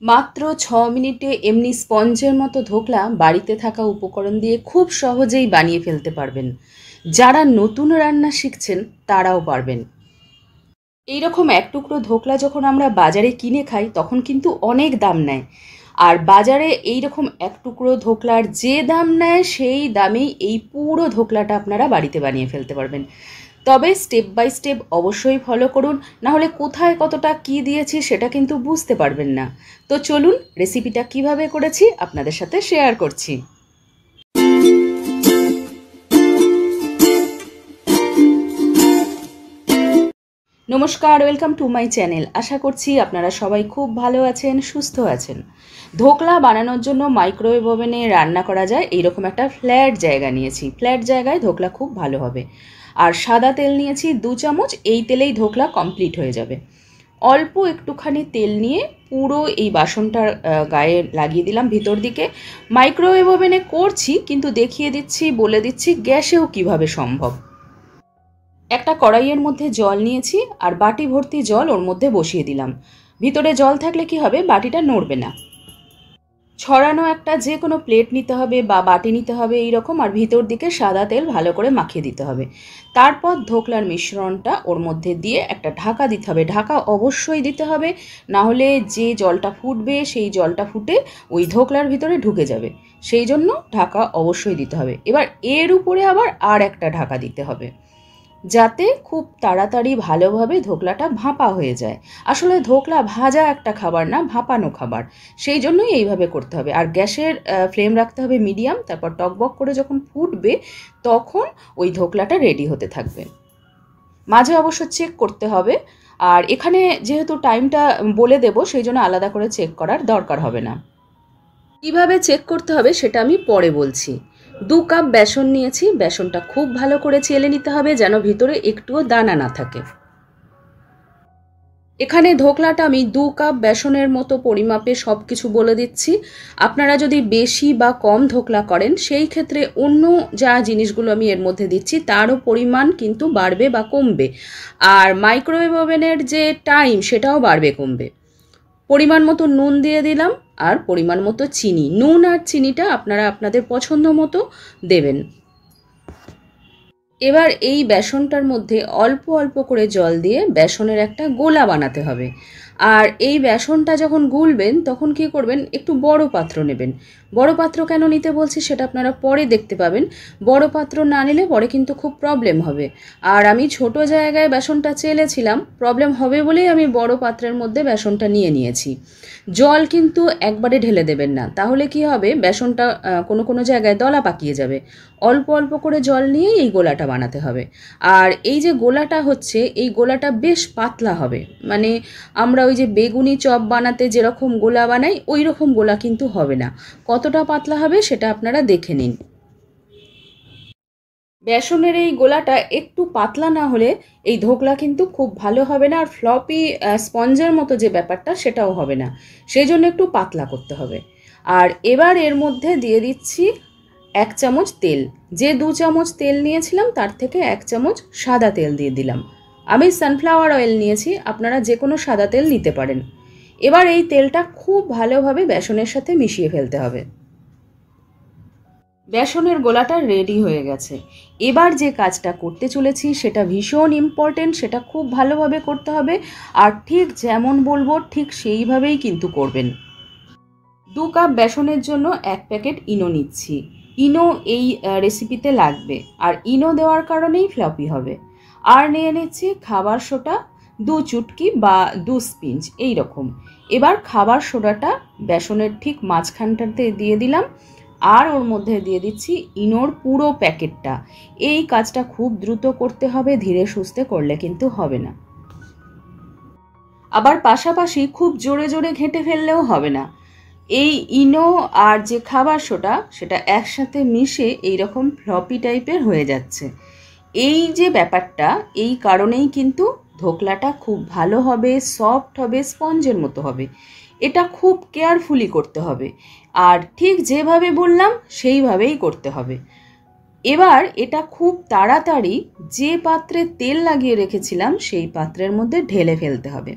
মাত্র ৬ মিনিটে এমনি স্পঞ্জের মতো ধোকলা বাড়িতে থাকা উপকরণ দিয়ে খুব সহজেই বানিয়ে ফেলতে পারবেন। যারা নতুন রান্না শিখছেন তারাও পারবেন। এইরকম এক টুকরো ধোকলা যখন আমরা বাজারে কিনে খাই তখন কিন্তু অনেক দাম নেয়। আর বাজারে এইরকম এক টুকরো ধোকলার যে দাম নেয় সেই দামেই এই পুরো ধোকলাটা আপনারা বাড়িতে বানিয়ে ফেলতে পারবেন। তবে স্টেপ বাই স্টেপ অবশ্যই ফলো করুন, না হলে কোথায় কতটা কী দিয়েছি সেটা কিন্তু বুঝতে পারবেন না। তো চলুন রেসিপিটা কিভাবে করেছি আপনাদের সাথে শেয়ার করছি। নমস্কার, ওয়েলকাম টু মাই চ্যানেল। আশা করছি আপনারা সবাই খুব ভালো আছেন, সুস্থ আছেন। ধোকলা বানানোর জন্য মাইক্রোওয়েভ ওভেনে রান্না করা যায় এইরকম একটা ফ্ল্যাট জায়গা নিয়েছি। ফ্ল্যাট জায়গায় ধোকলা খুব ভালো হবে। আর সাদা তেল নিয়েছি 2 চামচ, এই তেলেই ধোকলা কমপ্লিট হয়ে যাবে। অল্প একটুখানি তেল নিয়ে পুরো এই বাসনটার গায়ে লাগিয়ে দিলাম ভিতর দিকে। মাইক্রোওয়েভ ওভেনে করছি কিন্তু দেখিয়ে দিচ্ছি, বলে দিচ্ছি গ্যাসেও কিভাবে সম্ভব। একটা কড়াইয়ের মধ্যে জল নিয়েছি আর বাটি ভর্তি জল ওর মধ্যে বসিয়ে দিলাম। ভিতরে জল থাকলে কি হবে, বাটিটা নড়বে না। ছড়ানো একটা যে কোনো প্লেট নিতে হবে বা বাটি নিতে হবে এইরকম, আর ভিতর দিকে সাদা তেল ভালো করে মাখিয়ে দিতে হবে। তারপর ধোকলার মিশ্রণটা ওর মধ্যে দিয়ে একটা ঢাকা দিতে হবে। ঢাকা অবশ্যই দিতে হবে, না হলে যে জলটা ফুটবে সেই জলটা ফুটে ওই ধোকলার ভিতরে ঢুকে যাবে। সেই জন্য ঢাকা অবশ্যই দিতে হবে। এবার এর উপরে আবার আর একটা ঢাকা দিতে হবে, যাতে খুব তাড়াতাড়ি ভালোভাবে ধোকলাটা ভাপা হয়ে যায়। আসলে ধোকলা ভাজা একটা খাবার না, ভাপানো খাবার। সেই জন্যই এইভাবে করতে হবে। আর গ্যাসের ফ্লেম রাখতে হবে মিডিয়াম। তারপর টকবক করে যখন ফুটবে তখন ওই ধোকলাটা রেডি হতে থাকবে। মাঝে অবশ্য চেক করতে হবে। আর এখানে যেহেতু টাইমটা বলে দেব, সেই জন্য আলাদা করে চেক করার দরকার হবে না। কিভাবে চেক করতে হবে সেটা আমি পরে বলছি। 2 কাপ বেসন নিয়েছি। বেসনটা খুব ভালো করে চেলে নিতে হবে যেন ভিতরে একটুও দানা না থাকে। এখানে ধোকলাটা আমি 2 কাপ বেসনের মতো পরিমাপে সব কিছু বলে দিচ্ছি। আপনারা যদি বেশি বা কম ধোকলা করেন সেই ক্ষেত্রে অন্য যা জিনিসগুলো আমি এর মধ্যে দিচ্ছি তারও পরিমাণ কিন্তু বাড়বে বা কমবে। আর মাইক্রোওয়েভ ওভেনের যে টাইম সেটাও বাড়বে কমবে। পরিমাণ মতো নুন দিয়ে দিলাম আর পরিমাণ মতো চিনি। নুন আর চিনিটা আপনারা আপনাদের পছন্দ মতো দেবেন। এবার এই বেসনটার মধ্যে অল্প অল্প করে জল দিয়ে বেসনের একটা গোলা বানাতে হবে। আর এই বেসনটা যখন গুলবেন তখন কি করবেন, একটু বড় পাত্র নেবেন। বড় পাত্র কেন নিতে বলছি সেটা আপনারা পরে দেখতে পাবেন। বড় পাত্র না নিলে পরে কিন্তু খুব প্রবলেম হবে। আর আমি ছোট জায়গায় বেসনটা চেলেছিলাম, প্রবলেম হবে বলেই আমি বড় পাত্রের মধ্যে বেসনটা নিয়ে নিয়েছি। জল কিন্তু একবারে ঢেলে দেবেন না, তাহলে কি হবে, বেসনটা কোনো কোনো জায়গায় দলা পাকিয়ে যাবে। অল্প অল্প করে জল নিয়েই এই গোলাটা বানাতে হবে। আর এই যে গোলাটা হচ্ছে, এই গোলাটা বেশ পাতলা হবে। মানে আমরা ওই যে বেগুনি চপ বানাতে যেরকম গোলা বানাই ওই রকম গোলা কিন্তু হবে না। কতটা পাতলা হবে সেটা আপনারা দেখে নিন। বেসনের এই গোলাটা একটু পাতলা না হলে এই ধোকলা কিন্তু খুব ভালো হবে না, আর ফ্লপি স্পঞ্জের মতো যে ব্যাপারটা সেটাও হবে না। সেই জন্য একটু পাতলা করতে হবে। আর এবার এর মধ্যে দিয়ে দিচ্ছি 1 চামচ তেল। যে 2 চামচ তেল নিয়েছিলাম তার থেকে 1 চামচ সাদা তেল দিয়ে দিলাম। আমি সানফ্লাওয়ার অয়েল নিয়েছি, আপনারা যে কোনো সাদা তেল নিতে পারেন। এবার এই তেলটা খুব ভালোভাবে বেসনের সাথে মিশিয়ে ফেলতে হবে। বেসনের গোলাটা রেডি হয়ে গেছে। এবার যে কাজটা করতে চলেছি সেটা ভীষণ ইম্পর্টেন্ট, সেটা খুব ভালোভাবে করতে হবে। আর ঠিক যেমন বলবো ঠিক সেইভাবেই কিন্তু করবেন। 2 কাপ বেসনের জন্য 1 প্যাকেট ইনো নিচ্ছি। ইনো এই রেসিপিতে লাগবে, আর ইনো দেওয়ার কারণেই ফ্লপি হবে। আর নিয়ে নিচ্ছি খাবার সোডা 2 চুটকি বা 2 স্পিঞ্চ এই রকম। এবার খাবার সোডাটা বেসনের ঠিক মাঝখানটাতে দিয়ে দিলাম, আর ওর মধ্যে দিয়ে দিচ্ছি ইনোর পুরো প্যাকেটটা। এই কাজটা খুব দ্রুত করতে হবে, ধীরে সুস্থে করলে কিন্তু হবে না। আবার পাশাপাশি খুব জোরে জোরে ঘেঁটে ফেললেও হবে না। এই ইনো আর যে খাবার সোডা সেটা একসাথে মিশে এইরকম ফ্লপি টাইপের হয়ে যাচ্ছে। এই যে ব্যাপারটা, এই কারণেই কিন্তু ধোকলাটা খুব ভালো হবে, সফট হবে, স্পঞ্জের মতো হবে। এটা খুব কেয়ারফুলি করতে হবে, আর ঠিক যেভাবে বললাম সেইভাবেই করতে হবে। এবার এটা খুব তাড়াতাড়ি যে পাত্রে তেল লাগিয়ে রেখেছিলাম সেই পাত্রের মধ্যে ঢেলে ফেলতে হবে।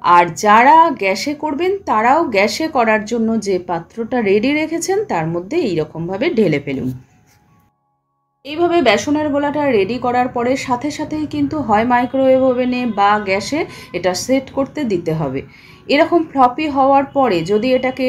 আর যারা গ্যাসে করবেন তারাও গ্যাসে করার জন্য যে পাত্রটা রেডি রেখেছেন তার মধ্যে এইরকমভাবে ঢেলে ফেলুন। এইভাবে বেসনের গোলাটা রেডি করার পরে সাথে সাথেই কিন্তু হয় মাইক্রোওয়েভ ওভেনে বা গ্যাসে এটা সেট করতে দিতে হবে। এরকম ফ্লপি হওয়ার পরে যদি এটাকে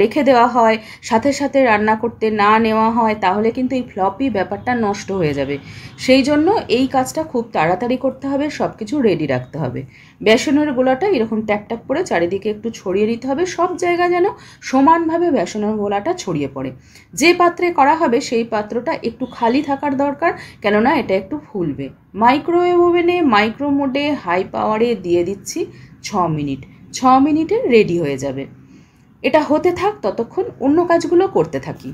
রেখে দেওয়া হয়, সাথে সাথে রান্না করতে না নেওয়া হয়, তাহলে কিন্তু এই ফ্লপি ব্যাপারটা নষ্ট হয়ে যাবে। সেই জন্য এই কাজটা খুব তাড়াতাড়ি করতে হবে, সব কিছু রেডি রাখতে হবে। বেসনের গোলাটা এরকম ট্যাপ ট্যাপ করে চারিদিকে একটু ছড়িয়ে দিতে হবে, সব জায়গা যেন সমানভাবে বেসনের গোলাটা ছড়িয়ে পড়ে। যে পাত্রে করা হবে সেই পাত্রটা একটু খালি থাকার দরকার, কেননা এটা একটু ফুলবে। মাইক্রোওয়েভ ওভেনে মাইক্রো মোডে হাই পাওয়ারে দিয়ে দিচ্ছি 6 মিনিট। 6 মিনিটে রেডি হয়ে যাবে। এটা হতে থাক, ততক্ষণ অন্য কাজগুলো করতে থাকি।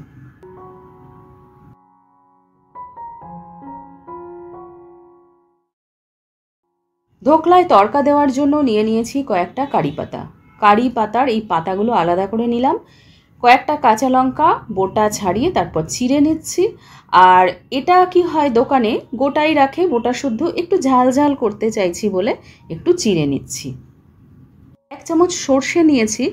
ধোকলায় তড়কা দেওয়ার জন্য নিয়ে নিয়েছি কয়েকটা কারি পাতা। কারি পাতার এই পাতাগুলো আলাদা করে নিলাম। কয়েকটা কাঁচা লঙ্কা বোটা ছাড়িয়ে তারপর চিড়ে নিচ্ছি। আর এটা কি হয়, দোকানে গোটাই রাখে, বোটা শুদ্ধ, একটু ঝাল ঝাল করতে চাইছি বলে একটু চিড়ে নিচ্ছি। 1 চামচ সর্ষে নিয়েছি।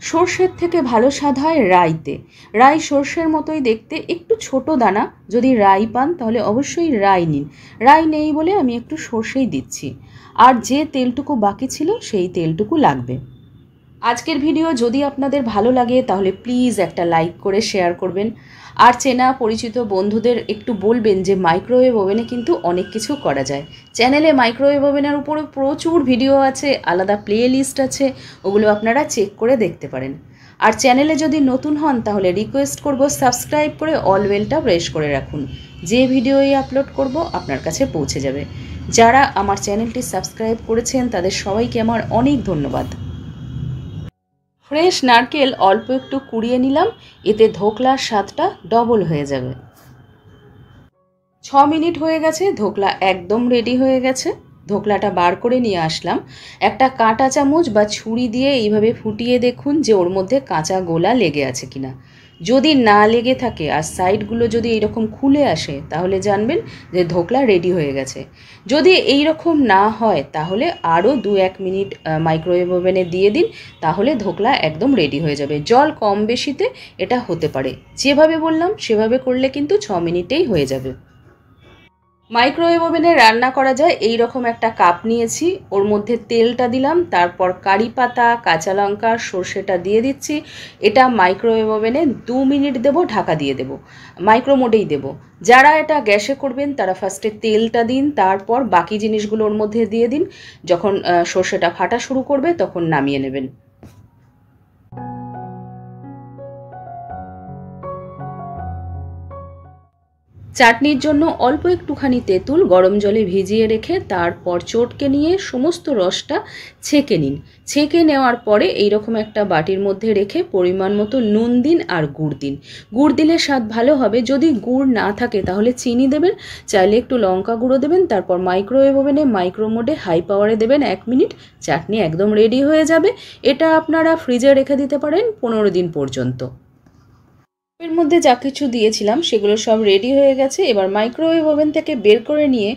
সর্ষের থেকে ভালো স্বাদ হয় রাইতে। রাই সর্ষের মতোই দেখতে, একটু ছোট দানা। যদি রাই পান তাহলে অবশ্যই রাই নিন। রাই নেই বলে আমি একটু সর্ষেই দিচ্ছি। আর যে তেলটুকু বাকি ছিল সেই তেলটুকু লাগবে। আজকের ভিডিও যদি আপনাদের ভালো লাগে তাহলে প্লিজ একটা লাইক করে শেয়ার করবেন। আর চেনা পরিচিত বন্ধুদের একটু বলবেন যে মাইক্রোওয়েভ ওভেনে কিন্তু অনেক কিছু করা যায়। চ্যানেলে মাইক্রোওয়েভ ওভেনের উপরে প্রচুর ভিডিও আছে, আলাদা প্লে লিস্ট আছে, ওগুলো আপনারা চেক করে দেখতে পারেন। আর চ্যানেলে যদি নতুন হন তাহলে রিকোয়েস্ট করব সাবস্ক্রাইব করে অল বেলটা প্রেস করে রাখুন। যে ভিডিওই আপলোড করব আপনার কাছে পৌঁছে যাবে। যারা আমার চ্যানেলটি সাবস্ক্রাইব করেছেন তাদের সবাইকে আমার অনেক ধন্যবাদ। ফ্রেশ নারকেল অল্প একটু কুড়িয়ে নিলাম, এতে ধোকলার স্বাদটা ডবল হয়ে যাবে। 6 মিনিট হয়ে গেছে, ধোকলা একদম রেডি হয়ে গেছে। ধোকলাটা বার করে নিয়ে আসলাম। একটা কাঁটা চামচ বা ছুরি দিয়ে এইভাবে ফুটিয়ে দেখুন যে ওর মধ্যে কাঁচা গোলা লেগে আছে কিনা। যদি না লেগে থাকে আর সাইডগুলো যদি এইরকম খুলে আসে তাহলে জানবেন যে ধোকলা রেডি হয়ে গেছে। যদি এই রকম না হয় তাহলে আরও 2-1 মিনিট মাইক্রোওয়েভ ওভেনে দিয়ে দিন, তাহলে ধোকলা একদম রেডি হয়ে যাবে। জল কম বেশিতে এটা হতে পারে। যেভাবে বললাম সেভাবে করলে কিন্তু 6 মিনিটেই হয়ে যাবে। মাইক্রোওয়েভ ওভেনে রান্না করা যায় এই রকম একটা কাপ নিয়েছি, ওর মধ্যে তেলটা দিলাম, তারপর কারি পাতা, কাঁচা লঙ্কা, সর্ষেটা দিয়ে দিচ্ছি। এটা মাইক্রোওয়েভ ওভেনে 2 মিনিট দেবো, ঢাকা দিয়ে দেবো, মাইক্রো মোডেই দেবো। যারা এটা গ্যাসে করবেন তারা ফার্স্টে তেলটা দিন, তারপর বাকি জিনিসগুলো ওর মধ্যে দিয়ে দিন। যখন সর্ষেটা ফাটা শুরু করবে তখন নামিয়ে নেবেন। চাটনির জন্য অল্প একটুখানি তেঁতুল গরম জলে ভিজিয়ে রেখে তারপর চটকে নিয়ে সমস্ত রসটা ছেঁকে নিন। ছেঁকে নেওয়ার পরে এইরকম একটা বাটির মধ্যে রেখে পরিমাণ মতো নুন দিন আর গুড় দিন। গুড় দিলে স্বাদ ভালো হবে। যদি গুড় না থাকে তাহলে চিনি দেবেন, চাইলে একটু লঙ্কা গুঁড়ো দেবেন। তারপর মাইক্রোওয়েভ ওভেনে মাইক্রো মোডে হাই পাওয়ারে দেবেন 1 মিনিট। চাটনি একদম রেডি হয়ে যাবে। এটা আপনারা ফ্রিজে রেখে দিতে পারেন 15 দিন পর্যন্ত। এর মধ্যে যা কিছু দিয়েছিলাম সেগুলো সব রেডি হয়ে গেছে। এবার মাইক্রোওয়েভ ওভেন থেকে বের করে নিয়ে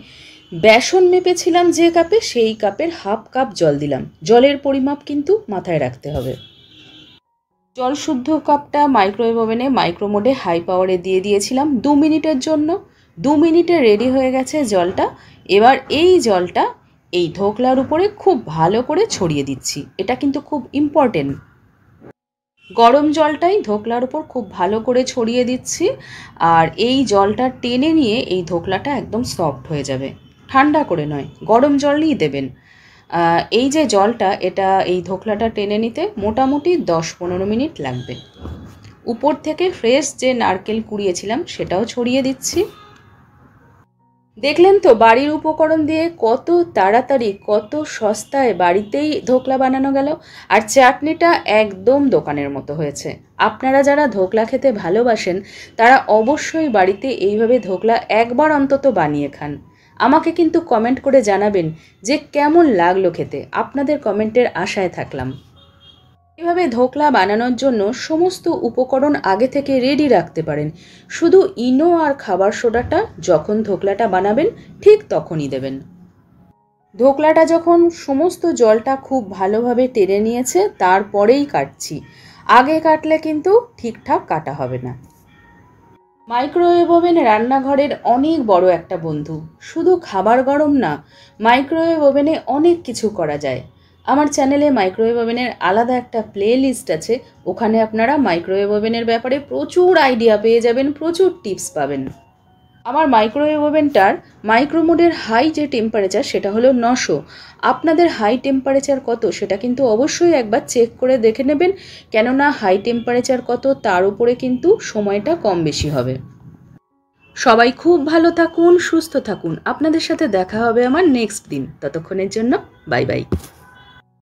বেসন মেপেছিলাম যে কাপে, সেই কাপের হাফ কাপ জল দিলাম। জলের পরিমাপ কিন্তু মাথায় রাখতে হবে। জল শুদ্ধ কাপটা মাইক্রোওয়েভ ওভেনে মাইক্রো মোডে হাই পাওয়ারে দিয়ে দিয়েছিলাম 2 মিনিটের জন্য। 2 মিনিটে রেডি হয়ে গেছে জলটা। এবার এই জলটা এই ধোকলার উপরে খুব ভালো করে ছড়িয়ে দিচ্ছি। এটা কিন্তু খুব ইম্পর্টেন্ট। গরম জলটাই ধোকলার উপর খুব ভালো করে ছড়িয়ে দিচ্ছি। আর এই জলটা টেনে নিয়ে এই ধোকলাটা একদম সফট হয়ে যাবে। ঠান্ডা করে নয়, গরম জলই দেবেন। এই যে জলটা, এটা এই ধোকলাটা টেনে নিতে মোটামুটি 10-15 মিনিট লাগবে। উপর থেকে ফ্রেশ যে নারকেল কুড়িয়েছিলাম সেটাও ছড়িয়ে দিচ্ছি। দেখলেন তো বাড়ির উপকরণ দিয়ে কত তাড়াতাড়ি, কত সস্তায় বাড়িতেই ধোকলা বানানো গেল। আর চাটনিটা একদম দোকানের মতো হয়েছে। আপনারা যারা ধোকলা খেতে ভালোবাসেন তারা অবশ্যই বাড়িতে এইভাবে ধোকলা একবার অন্তত বানিয়ে খান। আমাকে কিন্তু কমেন্ট করে জানাবেন যে কেমন লাগলো খেতে। আপনাদের কমেন্টের আশায় থাকলাম। এভাবে ধোকলা বানানোর জন্য সমস্ত উপকরণ আগে থেকে রেডি রাখতে পারেন। শুধু ইনো আর খাবার সোডাটা যখন ধোকলাটা বানাবেন ঠিক তখনই দেবেন। ধোকলাটা যখন সমস্ত জলটা খুব ভালোভাবে টেনে নিয়েছে তারপরেই কাটছি, আগে কাটলে কিন্তু ঠিকঠাক কাটা হবে না। মাইক্রোওয়েভ ওভেন রান্নাঘরের অনেক বড় একটা বন্ধু। শুধু খাবার গরম না, মাইক্রোওয়েভ ওভেনে অনেক কিছু করা যায়। আমার চ্যানেলে মাইক্রোওয়েভ ওভেনের আলাদা একটা প্লে লিস্ট আছে, ওখানে আপনারা মাইক্রোওয়েভ ওভেনের ব্যাপারে প্রচুর আইডিয়া পেয়ে যাবেন, প্রচুর টিপস পাবেন। আমার মাইক্রোওয়েভ ওভেনটার মাইক্রোমোডের হাই যে টেম্পারেচার সেটা হলো 900। আপনাদের হাই টেম্পারেচার কত সেটা কিন্তু অবশ্যই একবার চেক করে দেখে নেবেন, কেননা হাই টেম্পারেচার কত তার উপরে কিন্তু সময়টা কম বেশি হবে। সবাই খুব ভালো থাকুন, সুস্থ থাকুন। আপনাদের সাথে দেখা হবে আমার নেক্সট দিন। ততক্ষণের জন্য বাই বাই।